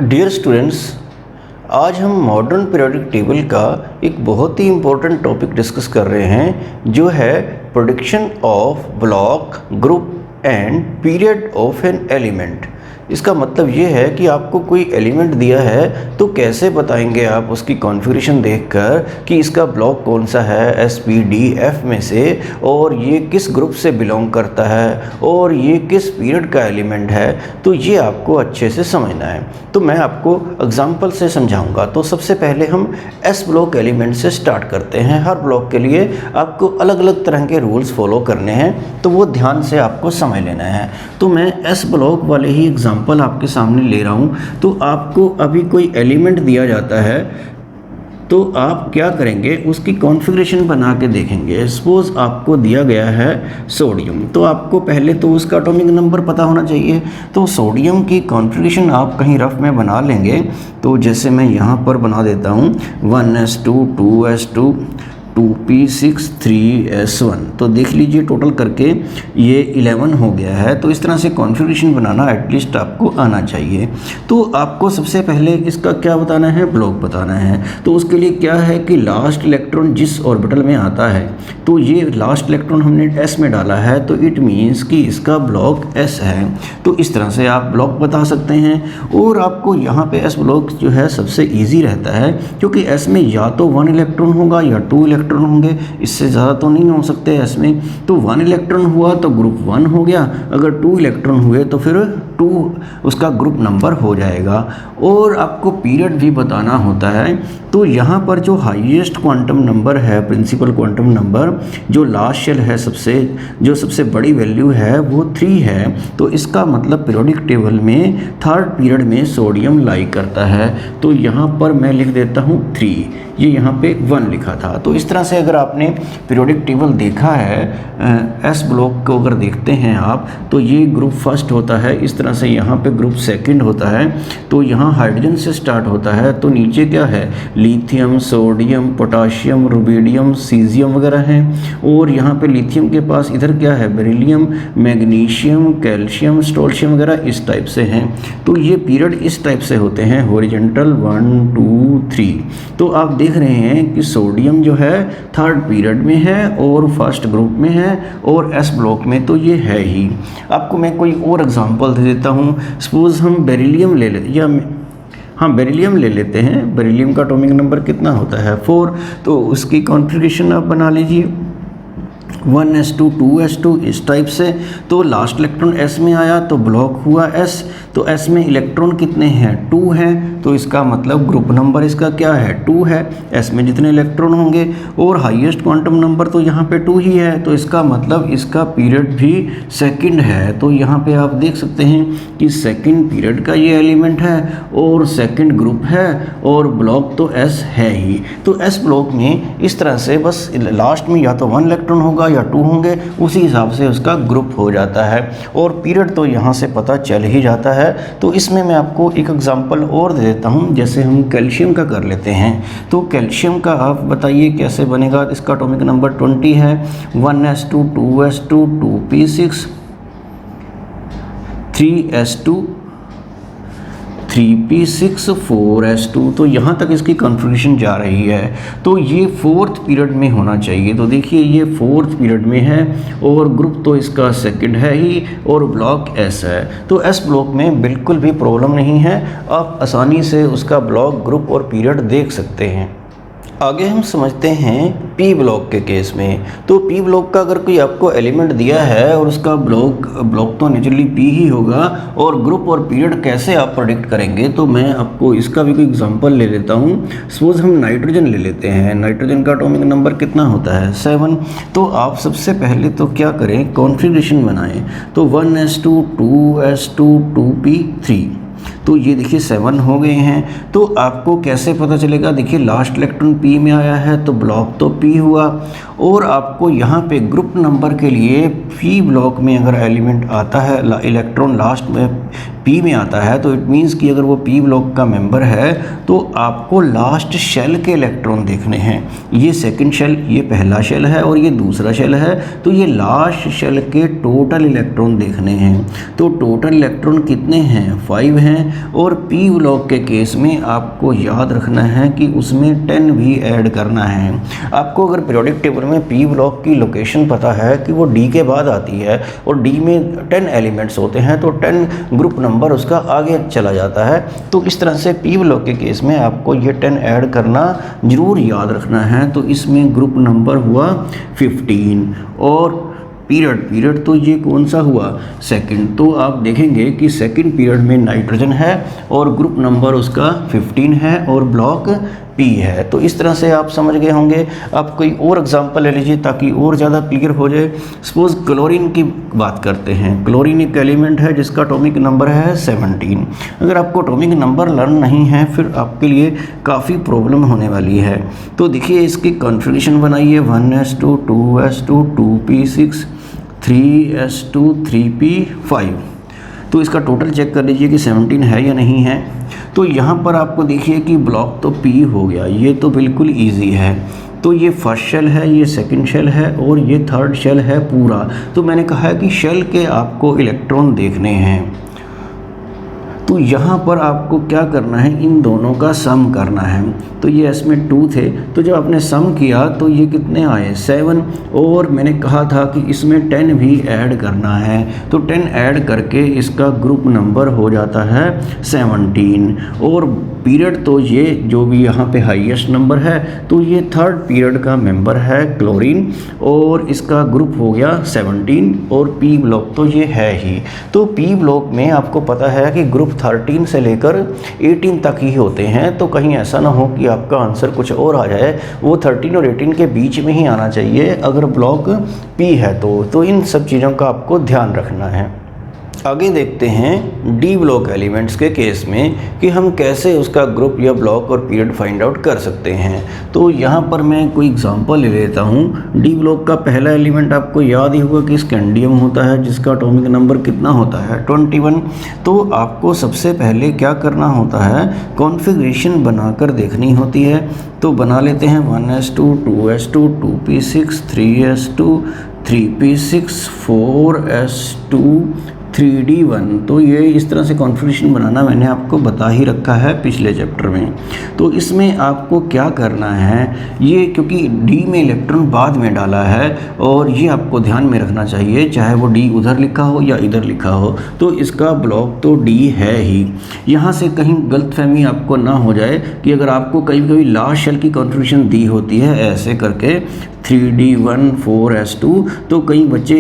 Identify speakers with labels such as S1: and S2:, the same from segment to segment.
S1: Dear students, आज हम modern periodic table का एक बहुत ही इम्पोर्टेंट टॉपिक डिस्कस कर रहे हैं जो है prediction of block, group and period of an element. इसका मतलब ये है कि आपको कोई एलिमेंट दिया है तो कैसे बताएंगे आप उसकी कॉन्फ़िगरेशन देखकर कि इसका ब्लॉक कौन सा है एस पी डी एफ में से, और ये किस ग्रुप से बिलोंग करता है और ये किस पीरियड का एलिमेंट है। तो ये आपको अच्छे से समझना है। तो मैं आपको एग्जांपल से समझाऊंगा। तो सबसे पहले हम एस ब्लॉक एलिमेंट से स्टार्ट करते हैं। हर ब्लॉक के लिए आपको अलग अलग तरह के रूल्स फॉलो करने हैं, तो वो ध्यान से आपको समझ लेना है। तो मैं एस ब्लॉक वाले ही एग्जाम्पल आपके सामने ले रहा हूँ। तो आपको अभी कोई एलिमेंट दिया जाता है तो आप क्या करेंगे, उसकी कॉन्फ़िगरेशन बना के देखेंगे। सपोज़ आपको दिया गया है सोडियम, तो आपको पहले तो उसका एटॉमिक नंबर पता होना चाहिए। तो सोडियम की कॉन्फ़िगरेशन आप कहीं रफ में बना लेंगे। तो जैसे मैं यहाँ पर बना देता हूँ 1s2 2s2 2p6 3s1। तो देख लीजिए टोटल करके ये 11 हो गया है। तो इस तरह से कॉन्फ़िगरेशन बनाना एटलीस्ट आपको आना चाहिए। तो आपको सबसे पहले इसका क्या बताना है, ब्लॉक बताना है। तो उसके लिए क्या है कि लास्ट इलेक्ट्रॉन जिस ऑर्बिटल में आता है, तो ये लास्ट इलेक्ट्रॉन हमने s में डाला है, तो इट मीन्स कि इसका ब्लॉक s है। तो इस तरह से आप ब्लॉक बता सकते हैं। और आपको यहाँ पे s ब्लॉक जो है सबसे ईजी रहता है, क्योंकि s में या तो 1 इलेक्ट्रॉन होगा या 2 इलेक्ट्रॉन होंगे, इससे ज़्यादा तो नहीं हो सकते एस में। तो 1 इलेक्ट्रॉन हुआ तो ग्रुप 1 हो गया, अगर 2 इलेक्ट्रॉन हुए तो फिर 2 उसका ग्रुप नंबर हो जाएगा। और आपको पीरियड भी बताना होता है। तो यहाँ पर जो हाईएस्ट क्वांटम नंबर है, प्रिंसिपल क्वांटम नंबर, जो लास्ट शेल है जो सबसे बड़ी वैल्यू है वो 3 है। तो इसका मतलब पीरियोडिक टेबल में थर्ड पीरियड में सोडियम लाई करता है। तो यहाँ पर मैं लिख देता हूँ 3, ये यहाँ पे 1 लिखा था। तो इस तरह से अगर आपने पीरियोडिक टेबल देखा है एस ब्लॉक को अगर देखते हैं आप, तो ये ग्रुप फर्स्ट होता है, इस तरह से यहाँ पे ग्रुप सेकंड होता है। तो यहाँ हाइड्रोजन से स्टार्ट होता है। तो नीचे क्या है, lithium, sodium, potassium, rubidium, caesium वगैरह हैं। और यहाँ पे लिथियम के पास इधर क्या है, बेरिलियम, मैग्नीशियम, कैल्शियम, स्टोल्शियम वगैरह इस टाइप से हैं। तो ये पीरियड इस टाइप से होते हैं, हॉरिजॉन्टल 1 2 3। तो आप देख रहे हैं कि सोडियम जो है थर्ड पीरियड में है और फर्स्ट ग्रुप में है, और एस ब्लॉक में तो ये है ही। आपको मैं कोई और एग्जांपल दे देता हूँ। सपोज़ हम बेरिलियम ले लेते, या हाँ बेरिलियम ले लेते हैं। बेरिलियम का एटॉमिक नंबर कितना होता है 4। तो उसकी कॉन्फ़िगरेशन आप बना लीजिए 1s2 2s2 इस टाइप से। तो लास्ट इलेक्ट्रॉन s में आया तो ब्लॉक हुआ s। तो s में इलेक्ट्रॉन कितने हैं, 2 हैं। तो इसका मतलब ग्रुप नंबर इसका क्या है, 2 है। s में जितने इलेक्ट्रॉन होंगे, और हाईएस्ट क्वांटम नंबर तो यहाँ पे 2 ही है, तो इसका मतलब इसका पीरियड भी सेकंड है। तो यहाँ पे आप देख सकते हैं कि सेकंड पीरियड का ये एलिमेंट है और सेकंड ग्रुप है, और ब्लॉक तो s है ही। तो s ब्लॉक में इस तरह से बस लास्ट में या तो 1 इलेक्ट्रॉन होगा या 2 होंगे, उसी हिसाब से उसका ग्रुप हो जाता है। और पीरियड तो यहाँ से पता चल ही जाता है। तो इसमें मैं आपको एक एग्जांपल और दे देता हूँ। जैसे हम कैल्शियम का कर लेते हैं। तो कैल्शियम का आप बताइए कैसे बनेगा। इसका एटॉमिक नंबर 20 है, 1s2 2s2 2p6 3s2 3p6 4s2। तो यहाँ तक इसकी कॉन्फ़िगरेशन जा रही है। तो ये फोर्थ पीरियड में होना चाहिए। तो देखिए ये फोर्थ पीरियड में है, और ग्रुप तो इसका सेकंड है ही, और ब्लॉक s है। तो s ब्लॉक में बिल्कुल भी प्रॉब्लम नहीं है, आप आसानी से उसका ब्लॉक, ग्रुप और पीरियड देख सकते हैं। आगे हम समझते हैं पी ब्लॉक के केस में। तो पी ब्लॉक का अगर कोई आपको एलिमेंट दिया है और उसका ब्लॉक तो नेचुरली पी ही होगा, और ग्रुप और पीरियड कैसे आप प्रेडिक्ट करेंगे, तो मैं आपको इसका भी कोई एग्जांपल ले लेता हूँ। सपोज हम नाइट्रोजन ले लेते हैं। नाइट्रोजन का एटॉमिक नंबर कितना होता है, 7। तो आप सबसे पहले तो क्या करें, कॉन्फ़िगरेशन बनाएं। तो 1s2 2s2 2p3। तो ये देखिए 7 हो गए हैं। तो आपको कैसे पता चलेगा, देखिए लास्ट इलेक्ट्रॉन P में आया है तो ब्लॉक तो P हुआ, और आपको यहाँ पे ग्रुप नंबर के लिए P ब्लॉक में अगर एलिमेंट आता है, इलेक्ट्रॉन लास्ट में P में आता है, तो इट मीन्स कि अगर वो P ब्लॉक का मेंबर है तो आपको लास्ट शेल के इलेक्ट्रॉन देखने हैं। ये सेकंड शेल, ये पहला शेल है और ये दूसरा शेल है, तो ये लास्ट शेल के टोटल इलेक्ट्रॉन देखने हैं। तो टोटल इलेक्ट्रॉन कितने हैं, 5 हैं। और पी ब्लॉक के केस में आपको याद रखना है कि उसमें 10 भी ऐड करना है। आपको अगर पीरियोडिक टेबल में पी ब्लॉक की लोकेशन पता है कि वो डी के बाद आती है और डी में 10 एलिमेंट्स होते हैं तो 10 ग्रुप नंबर उसका आगे चला जाता है। तो इस तरह से पी ब्लॉक के केस में आपको ये 10 ऐड करना ज़रूर याद रखना है। तो इसमें ग्रुप नंबर हुआ 15 और पीरियड तो ये कौन सा हुआ, सेकंड। तो आप देखेंगे कि सेकंड पीरियड में नाइट्रोजन है और ग्रुप नंबर उसका 15 है और ब्लॉक पी है। तो इस तरह से आप समझ गए होंगे। आप कोई और एग्जांपल ले लीजिए ताकि और ज़्यादा क्लियर हो जाए। सपोज क्लोरीन की बात करते हैं। क्लोरीन एक एलिमेंट है जिसका एटॉमिक नंबर है 17। अगर आपको एटॉमिक नंबर लर्न नहीं है फिर आपके लिए काफ़ी प्रॉब्लम होने वाली है। तो देखिए इसकी कॉन्फ़िगरेशन बनाइए 1s2 2s2 2p6 3s2 3p5। तो इसका टोटल चेक कर लीजिए कि 17 है या नहीं है। तो यहाँ पर आपको देखिए कि ब्लॉक तो पी हो गया, ये तो बिल्कुल इजी है। तो ये फर्स्ट शेल है, ये सेकंड शेल है और ये थर्ड शेल है पूरा। तो मैंने कहा है कि शेल के आपको इलेक्ट्रॉन देखने हैं। तो यहाँ पर आपको क्या करना है, इन दोनों का सम करना है। तो ये इसमें 2 थे, तो जब आपने सम किया तो ये कितने आए 7। और मैंने कहा था कि इसमें 10 भी ऐड करना है। तो 10 ऐड करके इसका ग्रुप नंबर हो जाता है 17। और पीरियड तो ये जो भी यहाँ पे हाईएस्ट नंबर है तो ये थर्ड पीरियड का मेंबर है क्लोरीन और इसका ग्रुप हो गया 17 और पी ब्लॉक तो ये है ही। तो पी ब्लॉक में आपको पता है कि ग्रुप 13 से लेकर 18 तक ही होते हैं। तो कहीं ऐसा ना हो कि आपका आंसर कुछ और आ जाए, वो 13 और 18 के बीच में ही आना चाहिए अगर ब्लॉक पी है तो इन सब चीज़ों का आपको ध्यान रखना है। आगे देखते हैं डी ब्लॉक एलिमेंट्स के केस में कि हम कैसे उसका ग्रुप या ब्लॉक और पीरियड फाइंड आउट कर सकते हैं। तो यहाँ पर मैं कोई एग्जांपल ले लेता हूँ। डी ब्लॉक का पहला एलिमेंट आपको याद ही होगा कि स्कैंडियम होता है जिसका एटॉमिक नंबर कितना होता है 21। तो आपको सबसे पहले क्या करना होता है, कॉन्फ़िगरेशन बनाकर देखनी होती है। तो बना लेते हैं 1s2 2s2 2p6 3s2 3p6 4s2 3d1। तो ये इस तरह से कॉन्फ़िगरेशन बनाना मैंने आपको बता ही रखा है पिछले चैप्टर में। तो इसमें आपको क्या करना है, ये क्योंकि डी में इलेक्ट्रॉन बाद में डाला है और ये आपको ध्यान में रखना चाहिए, चाहे वो डी उधर लिखा हो या इधर लिखा हो तो इसका ब्लॉक तो डी है ही। यहाँ से कहीं गलतफहमी आपको ना हो जाए कि अगर आपको कभी कभी लास्ट शेल की कॉन्फ़िगरेशन दी होती है ऐसे करके 3d1 4s2 तो कई बच्चे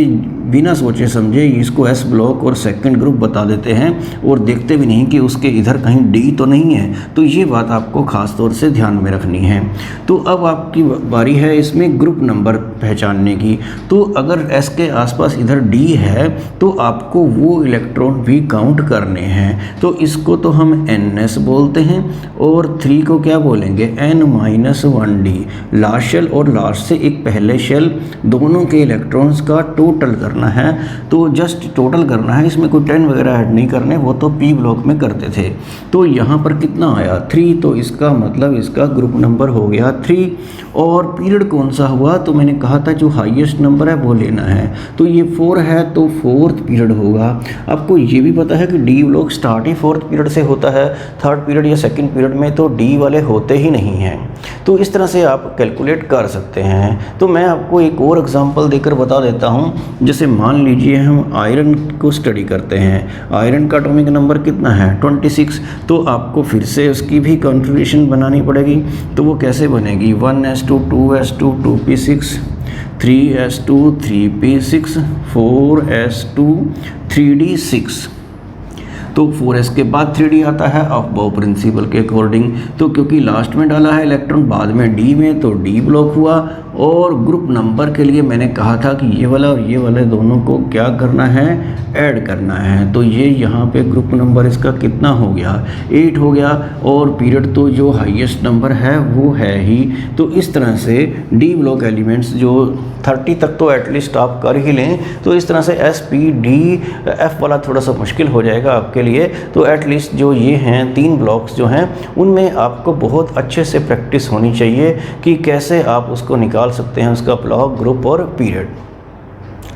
S1: बिना सोचे समझे इसको एस ब्लॉक और सेकंड ग्रुप बता देते हैं और देखते भी नहीं कि उसके इधर कहीं डी तो नहीं है। तो ये बात आपको ख़ास तौर से ध्यान में रखनी है। तो अब आपकी बारी है इसमें ग्रुप नंबर पहचानने की। तो अगर एस के आसपास इधर डी है तो आपको वो इलेक्ट्रॉन भी काउंट करने हैं। तो इसको तो हम NS बोलते हैं और 3 को क्या बोलेंगे N-1D। लास्ट शेल और लास्ट से एक पहले शेल दोनों के इलेक्ट्रॉन्स का टोटल करना है। तो जस्ट टोटल करना है, इसमें कोई 10 वगैरह ऐड नहीं करने, वो तो पी ब्लॉक में करते थे। तो यहाँ पर कितना आया 3, तो इसका मतलब इसका ग्रुप नंबर हो गया 3। और पीरियड कौन सा हुआ, तो मैंने कहा था जो हाईएस्ट नंबर है वो लेना है। तो ये 4 है तो 4th पीरियड होगा। आपको ये भी पता है कि डी ब्लॉक स्टार्ट ही 4th पीरियड से होता है, 3rd पीरियड या 2nd पीरियड में तो डी वाले होते ही नहीं हैं। तो इस तरह से आप कैलकुलेट कर सकते हैं। तो मैं आपको एक और एग्जांपल देकर बता देता हूं। जैसे मान लीजिए हम आयरन को स्टडी करते हैं, आयरन का एटॉमिक नंबर कितना है 26। तो आपको फिर से उसकी भी कॉन्फ़िगरेशन बनानी पड़ेगी। तो वो कैसे बनेगी 1s2 2s2 2p6 3s2 3p6 4s2 3d6। तो 4s के बाद 3d आता है अबव प्रिंसिपल के अकॉर्डिंग। तो क्योंकि लास्ट में डाला है इलेक्ट्रॉन बाद में डी में तो डी ब्लॉक हुआ। और ग्रुप नंबर के लिए मैंने कहा था कि ये वाला और ये वाले दोनों को क्या करना है, ऐड करना है। तो ये यहाँ पे ग्रुप नंबर इसका कितना हो गया 8 हो गया। और पीरियड तो जो हाईएस्ट नंबर है वो है ही। तो इस तरह से डी ब्लॉक एलिमेंट्स जो 30 तक तो एटलीस्ट आप कर ही लें। तो इस तरह से SPDF वाला थोड़ा सा मुश्किल हो जाएगा आपके लिए। तो एटलीस्ट जो ये हैं 3 ब्लॉक्स जो हैं उनमें आपको बहुत अच्छे से प्रैक्टिस होनी चाहिए कि कैसे आप उसको निकाल सकते हैं, उसका ब्लॉक, ग्रुप और पीरियड।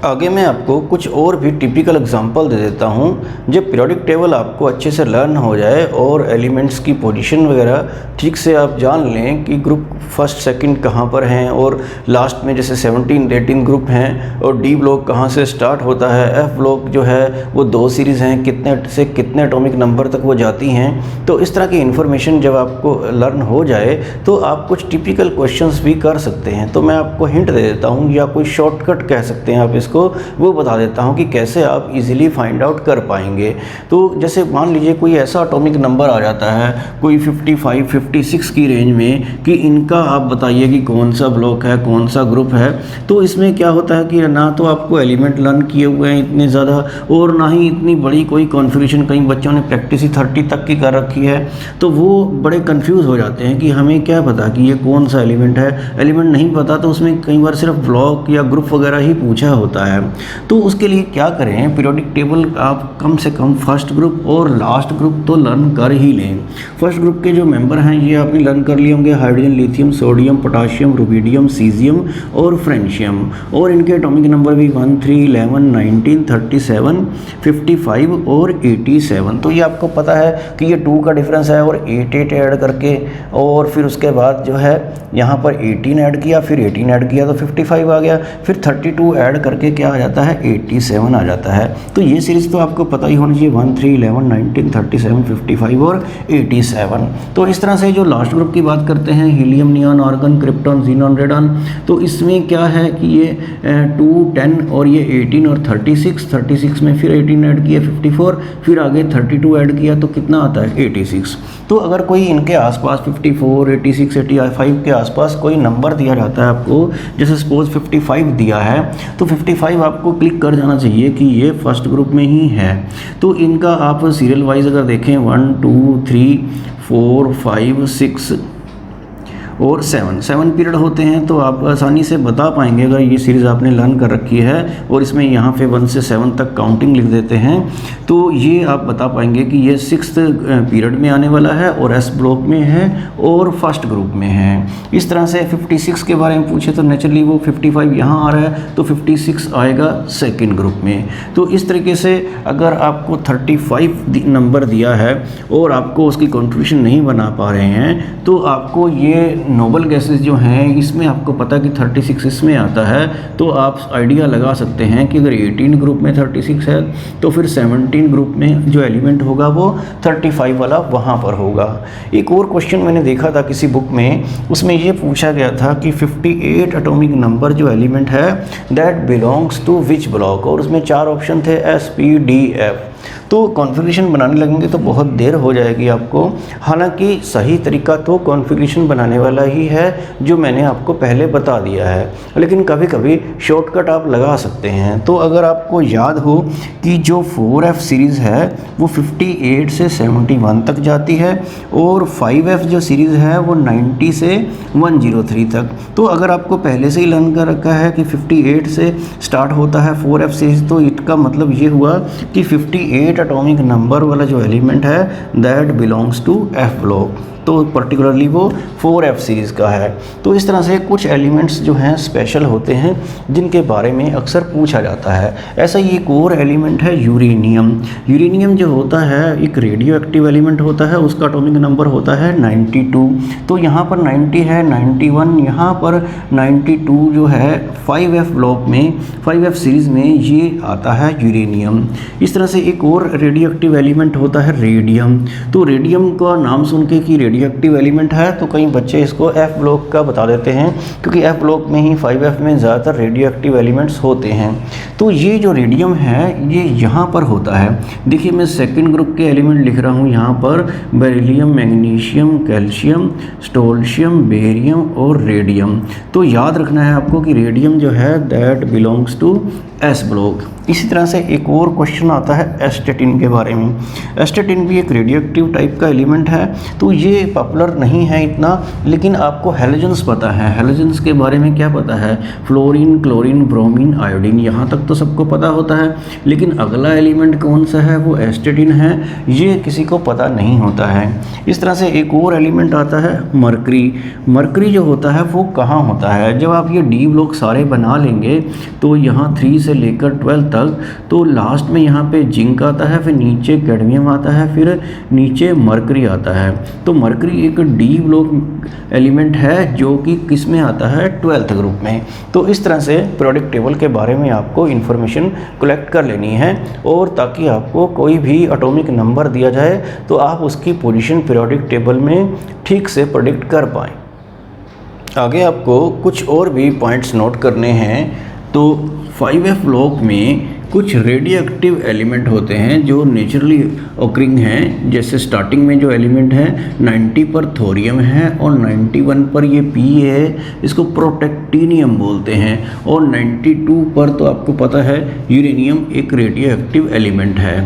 S1: आगे मैं आपको कुछ और भी टिपिकल एग्जांपल दे देता हूँ। जब पीरियोडिक टेबल आपको अच्छे से लर्न हो जाए और एलिमेंट्स की पोजीशन वगैरह ठीक से आप जान लें कि ग्रुप फर्स्ट सेकंड कहाँ पर हैं और लास्ट में जैसे 17 18 ग्रुप हैं और डी ब्लॉक कहाँ से स्टार्ट होता है, एफ ब्लॉक जो है वो 2 सीरीज़ हैं, कितने से कितने एटॉमिक नंबर तक वो जाती हैं। तो इस तरह की इन्फॉर्मेशन जब आपको लर्न हो जाए तो आप कुछ टिपिकल क्वेश्चंस भी कर सकते हैं। तो मैं आपको हिंट दे देता हूँ या कोई शॉर्टकट कह सकते हैं आप इसको, वो बता देता हूँ कि कैसे आप इजीली फाइंड आउट कर पाएंगे। तो जैसे मान लीजिए कोई ऐसा एटॉमिक नंबर आ जाता है कोई 55 56 की रेंज में कि इनका आप बताइए कि कौन सा ब्लॉक है, कौन सा ग्रुप है। तो इसमें क्या होता है कि ना तो आपको एलिमेंट लर्न किए हुए हैं इतने ज़्यादा और ना ही इतनी बड़ी कोई कॉन्फ़िगरेशन, कई बच्चों ने प्रैक्टिस ही 30 तक की कर रखी है। तो वो बड़े कंफ्यूज हो जाते हैं कि हमें क्या पता कि ये कौन सा एलिमेंट है। एलिमेंट नहीं पता तो उसमें कई बार सिर्फ ब्लॉक या ग्रुप वगैरह ही पूछा होता है। तो उसके लिए क्या करें, पीरियोडिक टेबल आप कम से कम फर्स्ट ग्रुप और लास्ट ग्रुप तो लर्न कर ही लें। फर्स्ट ग्रुप के जो मेंबर हैं ये आपने लर्न कर लिए होंगे, hydrogen, lithium, sodium, potassium, rubidium, caesium और फ्रेंशियम। और इनके एटॉमिक नंबर भी 1 3 11 19 37 55 और 87। तो ये आपको पता है कि ये 2 का डिफरेंस है और 8 8 ऐड करके और फिर उसके बाद जो है यहाँ पर 18 ऐड किया, फिर 18 ऐड किया तो 55 आ गया, फिर 32 ऐड करके क्या आ जाता है 87 आ जाता है। तो ये सीरीज़ तो आपको पता ही होनी चाहिए 1 3 11 19 37 55 और 87। तो इस तरह से जो लास्ट ग्रुप की बात करते हैं helium, neon, argon, krypton, xenon, radon, तो इसमें क्या है कि ये 2 10 और ये 18 और 36 में फिर 18 ऐड किया 54, फिर आगे 32 ऐड किया तो कितना आता है 86। तो अगर कोई इनके आसपास 54 86 85 के आसपास कोई नंबर दिया जाता है आपको, जैसे सपोज 55 दिया है तो 55 आपको क्लिक कर जाना चाहिए कि ये फर्स्ट ग्रुप में ही है। तो इनका आप सीरियल वाइज अगर देखें 1 2 3 4 5 6 और 7 पीरियड होते हैं तो आप आसानी से बता पाएंगे अगर ये सीरीज़ आपने लर्न कर रखी है और इसमें यहाँ पे 1 से 7 तक काउंटिंग लिख देते हैं तो ये आप बता पाएंगे कि ये 6th पीरियड में आने वाला है और एस ब्लॉक में है और फर्स्ट ग्रुप में है। इस तरह से 56 के बारे में पूछे तो नेचुरली वो 55 यहाँ आ रहा है तो 56 आएगा सेकेंड ग्रुप में। तो इस तरीके से अगर आपको 35 नंबर दिया है और आपको उसकी कॉन्ट्रीब्यूशन नहीं बना पा रहे हैं तो आपको ये नोबल गैसेस जो हैं इसमें आपको पता कि 36 इसमें आता है तो आप आइडिया लगा सकते हैं कि अगर 18 ग्रुप में 36 है तो फिर 17 ग्रुप में जो एलिमेंट होगा वो 35 वाला वहाँ पर होगा। एक और क्वेश्चन मैंने देखा था किसी बुक में, उसमें ये पूछा गया था कि 58 एटॉमिक नंबर जो एलिमेंट है that belongs to which block, और उसमें 4 ऑप्शन थे SP, D, F। तो कॉन्फ़िगरेशन बनाने लगेंगे तो बहुत देर हो जाएगी आपको। हालांकि सही तरीका तो कॉन्फ़िगरेशन बनाने वाला ही है जो मैंने आपको पहले बता दिया है, लेकिन कभी कभी शॉर्टकट आप लगा सकते हैं। तो अगर आपको याद हो कि जो 4F सीरीज़ है वो 58 से 71 तक जाती है और 5F जो सीरीज़ है वो 90 से 103 तक। तो अगर आपको पहले से ही लर्न कर रखा है कि 58 से स्टार्ट होता है 4F सीरीज़ तो इसका मतलब ये हुआ कि 58 एटॉमिक नंबर वाला जो एलिमेंट है that belongs to F block, तो पर्टिकुलरली वो 4F सीरीज़ का है। तो इस तरह से कुछ एलिमेंट्स जो हैं स्पेशल होते हैं जिनके बारे में अक्सर पूछा जाता है। ऐसा ही एक और एलिमेंट है यूरेनियम। यूरेनियम जो होता है एक रेडियो एक्टिव एलिमेंट होता है, उसका एटॉमिक नंबर होता है 92। तो यहाँ पर 90 है, 91, यहाँ पर 92 जो है 5F ब्लॉक में 5F सीरीज़ में ये आता है यूरेनियम। इस तरह से एक और रेडियो एक्टिव एलिमेंट होता है रेडियम। तो रेडियम का नाम सुन के कि रेडियो एक्टिव एलिमेंट है तो कई बच्चे इसको F ब्लॉक का बता देते हैं क्योंकि F ब्लॉक में ही 5F में ज़्यादातर रेडियो एक्टिव एलिमेंट्स होते हैं। तो ये जो रेडियम है ये यहाँ पर होता है। देखिए मैं सेकंड ग्रुप के एलिमेंट लिख रहा हूँ यहाँ पर, beryllium, magnesium, calcium, strontium, barium और रेडियम। तो याद रखना है आपको कि रेडियम जो है that belongs to S block. इसी तरह से एक और क्वेश्चन आता है एस्टेटिन के बारे में। एस्टेटिन भी एक रेडियो एक्टिव टाइप का एलिमेंट है, तो ये पॉपुलर नहीं है इतना, लेकिन आपको हैलोजेंस पता है। हैलोजेंस के बारे में क्या पता है? फ्लोरीन, क्लोरीन, ब्रोमीन, आयोडीन, यहाँ तक तो सबको पता होता है, लेकिन अगला एलिमेंट कौन सा है? वो एस्टेटिन है, ये किसी को पता नहीं होता है। इस तरह से एक और एलिमेंट आता है मरकरी। मरकरी जो होता है वो कहाँ होता है? जब आप ये डी ब्लॉक सारे बना लेंगे तो यहाँ 3 से लेकर 12 तक, तो लास्ट में यहाँ पे जिंक आता है, फिर नीचे कैडमियम आता है, फिर नीचे मरकरी आता है। तो मरकरी एक डी ब्लॉक एलिमेंट है जो कि किस में आता है? 12th ग्रुप में। तो इस तरह से पीरियोडिक टेबल के बारे में आपको इन्फॉर्मेशन कलेक्ट कर लेनी है, और ताकि आपको कोई भी एटॉमिक नंबर दिया जाए तो आप उसकी पोजीशन पीरियोडिक टेबल में ठीक से प्रेडिक्ट कर पाएँ। आगे आपको कुछ और भी पॉइंट्स नोट करने हैं। तो 5F ब्लॉक में कुछ रेडियो एक्टिव एलिमेंट होते हैं जो नेचुरली ऑकरिंग हैं। जैसे स्टार्टिंग में जो एलिमेंट है 90 पर थोरियम है, और 91 पर ये P है, इसको प्रोटेक्टिनियम बोलते हैं, और 92 पर तो आपको पता है यूरेनियम एक रेडियो एक्टिव एलिमेंट है।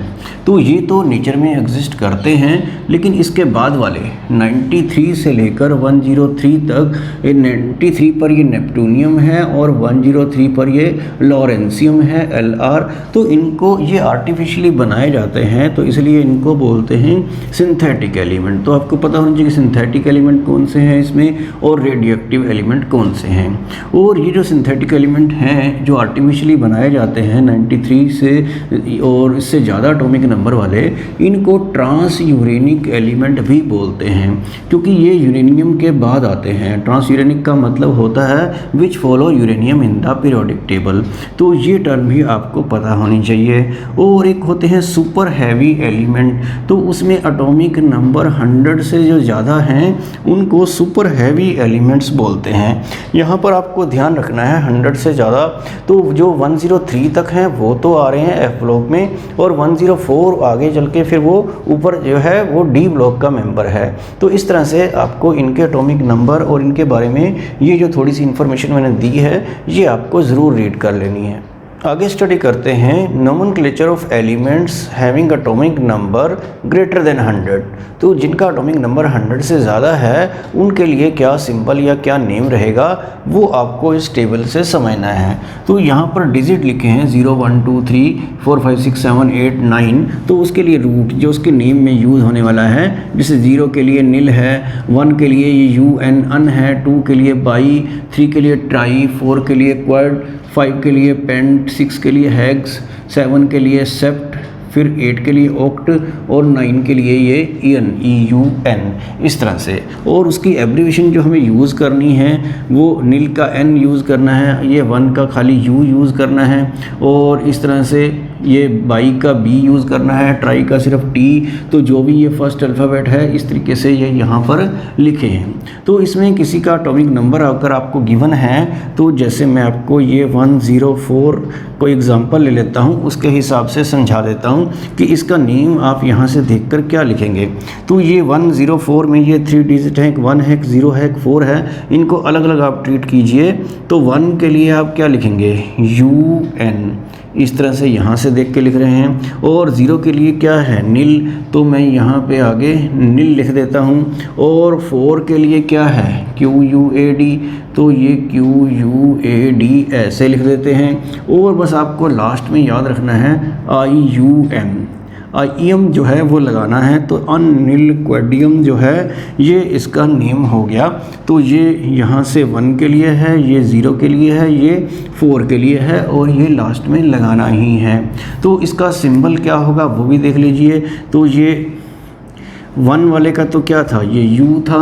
S1: तो ये तो नेचर में एग्जिस्ट करते हैं, लेकिन इसके बाद वाले 93 से लेकर 103 तक, ये 93 पर ये नेप्टूनियम है और 103 पर ये लॉरेंसियम है Lr। तो इनको ये आर्टिफिशियली बनाए जाते हैं, तो इसलिए इनको बोलते हैं सिंथेटिक एलिमेंट। तो आपको पता होना चाहिए कि सिंथेटिक एलिमेंट कौन से हैं इसमें, और रेडियो एक्टिव एलिमेंट कौन से हैं। और ये जो सिंथेटिक एलिमेंट हैं जो आर्टिफिशियली बनाए जाते हैं 93 से और इससे ज़्यादा एटॉमिक नंबर वाले, इनको ट्रांस यूरेनिक एलिमेंट भी बोलते हैं, क्योंकि ये यूरेनियम के बाद आते हैं। ट्रांस यूरेनिक का मतलब होता है which follow uranium in the periodic table. तो ये टर्म भी आपको पता होनी चाहिए। और एक होते हैं सुपर हैवी एलिमेंट, तो उसमें एटॉमिक नंबर 100 से जो ज़्यादा हैं उनको सुपर हैवी एलिमेंट्स बोलते हैं। यहाँ पर आपको ध्यान रखना है 100 से ज़्यादा, तो जो 103 तक हैं वो तो आ रहे हैं F ब्लॉक में, और 104 आगे चल के फिर वो ऊपर जो है वो डी ब्लॉक का मेंबर है। तो इस तरह से आपको इनके एटॉमिक नंबर और इनके बारे में ये जो थोड़ी सी इन्फॉर्मेशन मैंने दी है ये आपको ज़रूर रीड कर लेनी है। आगे स्टडी करते हैं nomenclature of elements having atomic number greater than 100। तो जिनका एटॉमिक नंबर 100 से ज़्यादा है उनके लिए क्या सिंबल या क्या नेम रहेगा वो आपको इस टेबल से समझना है। तो यहाँ पर डिजिट लिखे हैं 0 1 2 3 4 5 6 7 8 9, तो उसके लिए रूट जो उसके नेम में यूज़ होने वाला है, जैसे 0 के लिए नील है, 1 के लिए ये UN अन है, 2 के लिए बाई, 3 के लिए ट्राई, 4 के लिए क्वाड, 5 के लिए पेंट, 6 के लिए हैग्स, 7 के लिए सेप्ट, फिर 8 के लिए ऑक्ट, और 9 के लिए ये EUN, इस तरह से। और उसकी एब्रीविएशन जो हमें यूज़ करनी है वो नील का N यूज़ करना है, ये 1 का खाली U यूज़ करना है, और इस तरह से ये बाई का B यूज़ करना है, ट्राई का सिर्फ T। तो जो भी ये फर्स्ट अल्फ़ाबेट है इस तरीके से ये यहाँ पर लिखे हैं। तो इसमें किसी का एटॉमिक नंबर अगर आपको गिवन है, तो जैसे मैं आपको ये 104 कोई एग्जांपल ले लेता हूँ, उसके हिसाब से समझा देता हूँ कि इसका नेम आप यहाँ से देखकर क्या लिखेंगे। तो ये 104 में ये 3 डिजिट हैं, एक 1 है, एक 0 है, एक 4 है, इनको अलग अलग आप ट्रीट कीजिए। तो 1 के लिए आप क्या लिखेंगे? UN, इस तरह से यहाँ से देख के लिख रहे हैं। और 0 के लिए क्या है? नील, तो मैं यहाँ पे आगे नील लिख देता हूँ। और 4 के लिए क्या है? QUAD, तो ये QUAD ऐसे लिख देते हैं। और बस आपको लास्ट में याद रखना है IUM जो है वो लगाना है। तो अनिल क्वेडियम जो है ये इसका नेम हो गया। तो ये यहाँ से 1 के लिए है, ये 0 के लिए है, ये 4 के लिए है, और ये लास्ट में लगाना ही है। तो इसका सिंबल क्या होगा वो भी देख लीजिए। तो ये 1 वाले का तो क्या था? ये U था,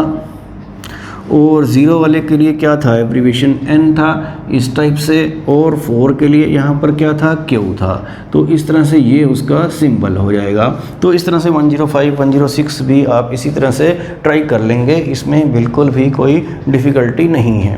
S1: और 0 वाले के लिए क्या था? एब्रीविएशन N था, इस टाइप से। और 4 के लिए यहाँ पर क्या था? Q था। तो इस तरह से ये उसका सिंबल हो जाएगा। तो इस तरह से 105 106 भी आप इसी तरह से ट्राई कर लेंगे, इसमें बिल्कुल भी कोई डिफ़िकल्टी नहीं है।